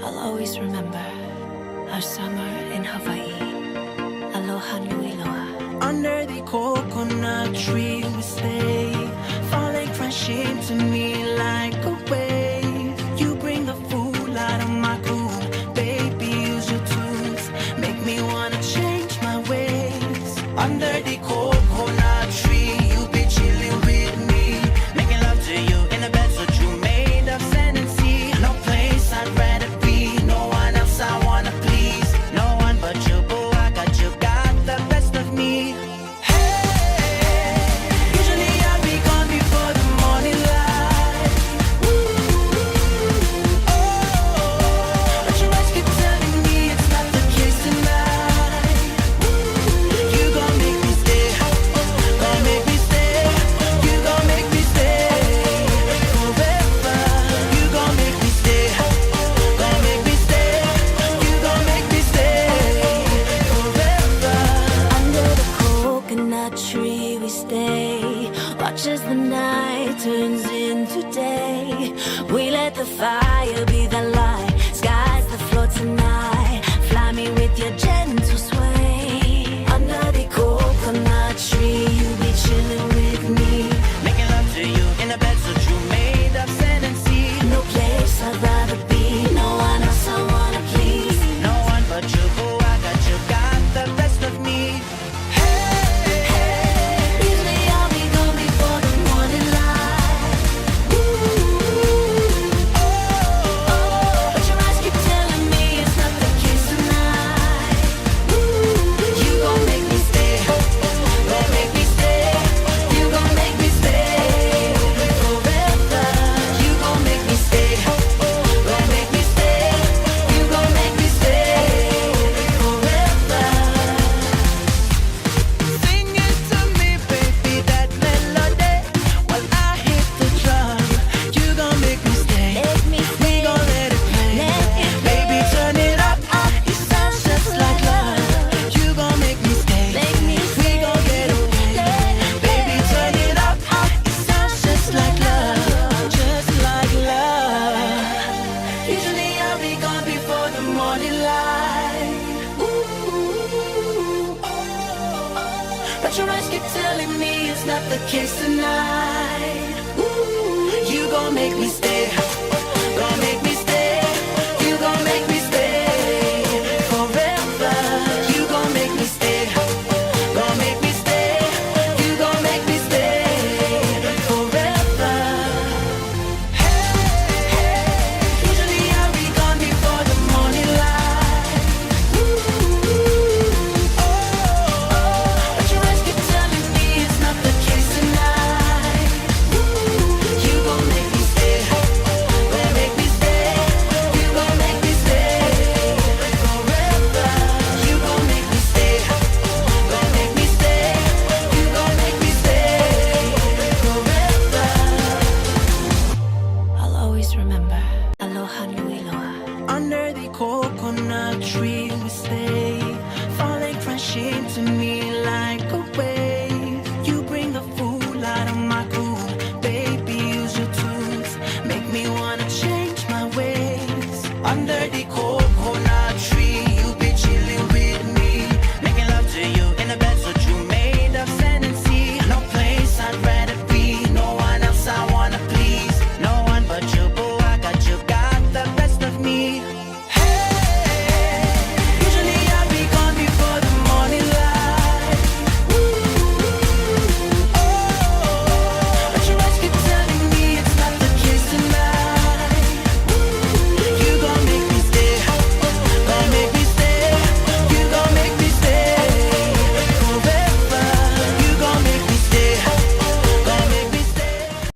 I'll always remember our summer in Hawaii. Aloha nui loa. Under the coconut tree we stay, falling crashing to me like a wave. You bring the fool out of my cool, baby, use your tools, make me wanna change my ways. Under the coconut tree, you be chilling with me, making love to you in a bed so true, made of sand and sea. No place I'd rather be, no one else I wanna please, no one but you, boo, I got you, got the best of me. Tree we stay, watch as the night turns into day. We let the fire be the light, skies the floor tonight. Fly me with your gentle sway. Under the coconut tree, you be chilling with me, making love to you in a bed so true, made of sand and sea. No place I'd rather be, no one else I wanna please, no one but you, boo, I got you, got the best of me. But your eyes keep telling me it's not the case tonight. Ooh, you gon' make me stay.